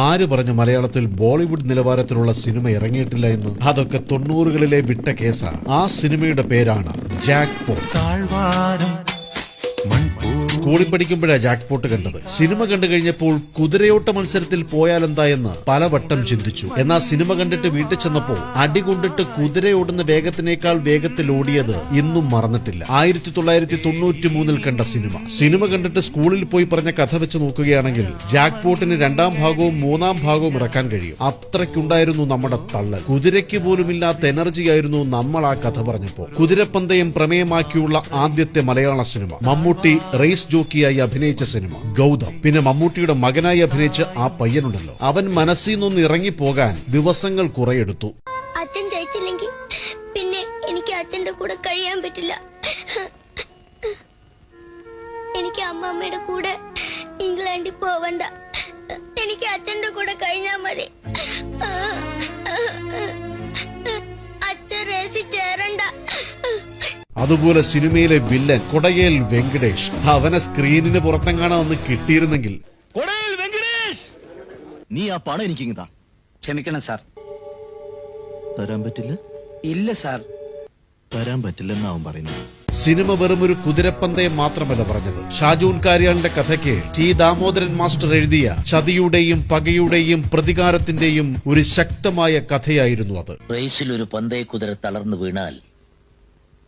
ആര് പറഞ്ഞു മലയാളത്തിൽ ബോളിവുഡ് നിലവാരത്തിലുള്ള സിനിമ ഇറങ്ങിയിട്ടില്ല എന്ന്? അതൊക്കെ 90കളിലെ വിട്ട കേസാ. ആ സിനിമയുടെ പേരാണ് ജാക്ക്പോട്ട്. സ്കൂളിൽ പഠിക്കുമ്പോഴാ ജാക്ക്പോട്ട് കണ്ടത്. സിനിമ കണ്ടു കഴിഞ്ഞപ്പോൾ കുതിരയോട്ട മത്സരത്തിൽ പോയാലെന്താ എന്ന് പലവട്ടം ചിന്തിച്ചു. എന്നാൽ സിനിമ കണ്ടിട്ട് വീട്ടിൽ ചെന്നപ്പോൾ അടികൊണ്ടിട്ട് കുതിരയോടുന്ന വേഗത്തിനേക്കാൾ വേഗത്തിൽ ഓടിയത് ഇന്നും മറന്നിട്ടില്ല. 1993 കണ്ട സിനിമ കണ്ടിട്ട് സ്കൂളിൽ പോയി പറഞ്ഞ കഥ വെച്ച് നോക്കുകയാണെങ്കിൽ ജാക്ക്പോട്ടിന് 2ാം ഭാഗവും 3ാം ഭാഗവും ഇറക്കാൻ കഴിയും. അത്രയ്ക്കുണ്ടായിരുന്നു നമ്മുടെ തള്ളൽ. കുതിരയ്ക്ക് പോലും ഇല്ലാത്ത എനർജിയായിരുന്നു നമ്മൾ ആ കഥ പറഞ്ഞപ്പോ. കുതിരപ്പന്തയം പ്രമേയമാക്കിയുള്ള ആദ്യത്തെ മലയാള സിനിമ. മമ്മൂട്ടി റേസ് ജോക്കിയായി അഭിനയിച്ച സിനിമ ഗൗതം. പിന്നെ മമ്മൂട്ടിയുടെ മകനായി അഭിനയിച്ച ആ പയ്യനുണ്ടല്ലോ, അവൻ മനസ്സിൽ നിന്ന് ഇറങ്ങിപ്പോകാൻ ദിവസങ്ങൾ കുറെ എടുത്തു. അച്ഛൻ ജയിച്ചില്ലെങ്കിൽ പിന്നെ എനിക്ക് അച്ഛന്റെ കൂടെ കഴിയാൻ പറ്റില്ല. എനിക്ക് അമ്മമ്മയുടെ കൂടെ ഇംഗ്ലണ്ടിൽ പോവണ്ട. എനിക്ക് അച്ഛന്റെ കൂടെ കഴിഞ്ഞാൽ മതി. അച്ഛൻ റേസിൽ ചേരണ്ട. അതുപോലെ സിനിമയിലെ വില്ലൻ കൊടയേൽ വെങ്കടേഷ്, അവനെ സ്ക്രീനിന് പുറത്തെങ്ങാനും ഒന്ന് കിട്ടിയിരുന്നെങ്കിൽ. നീ ആ പണം എനിക്ക് ക്ഷമിക്കണം സാർ. തരാൻ പറ്റില്ല? ഇല്ല സാർ, തരാൻ പറ്റില്ലെന്നാവും പറയുന്നത്. സിനിമ വെറുമൊരു കുതിരപ്പന്തയം മാത്രമല്ല പറഞ്ഞത്. ഷാജൂൻ കാര്യാലിന്റെ കഥയ്ക്ക് ടി ദാമോദരൻ മാസ്റ്റർ എഴുതിയ ചതിയുടെയും പകയുടെയും പ്രതികാരത്തിന്റെയും ഒരു ശക്തമായ കഥയായിരുന്നു അത്. റേസിൽ ഒരു പന്തയ കുതിര തളർന്നു വീണാൽ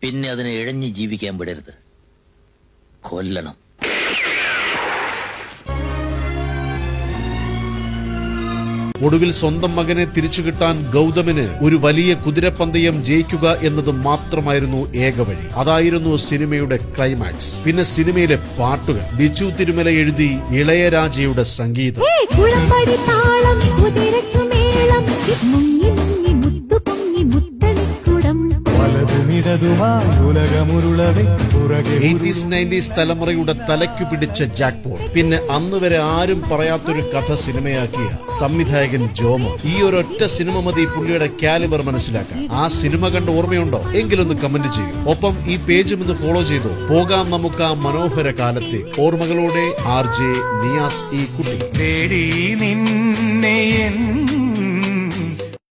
പിന്നെ അതിനെ ഇഴഞ്ഞു ജീവിക്കാൻ വിടരുത്, കൊല്ലണം. ഒടുവിൽ സ്വന്തം മകനെ തിരിച്ചു കിട്ടാൻ ഗൗതമിന് ഒരു വലിയ കുതിരപ്പന്തയം ജയിക്കുക എന്നത് മാത്രമായിരുന്നു ഏക വഴി. അതായിരുന്നു സിനിമയുടെ ക്ലൈമാക്സ്. പിന്നെ സിനിമയിലെ പാട്ടുകൾ. ബിജു തിരുമല എഴുതി, ഇളയരാജയുടെ സംഗീതം. തലമുറയുടെ തലയ്ക്കു പിടിച്ച ജാക്ക്പോട്ട്. പിന്നെ അന്ന് വരെ ആരും പറയാത്തൊരു കഥ സിനിമയാക്കിയ സംവിധായകൻ ജോമോ. ഈ ഒരൊറ്റ സിനിമ മതി പുള്ളിയുടെ കാലിബർ മനസ്സിലാക്കാൻ. ആ സിനിമ കണ്ട് ഓർമ്മയുണ്ടോ? എങ്കിലൊന്ന് കമന്റ് ചെയ്യും. ഒപ്പം ഈ പേജും ഒന്ന് ഫോളോ ചെയ്തു. പോകാം നമുക്ക് ആ മനോഹര കാലത്തെ. ഓർമ്മകളോടെ RJ നിയാസ് ഈ കുട്ടി.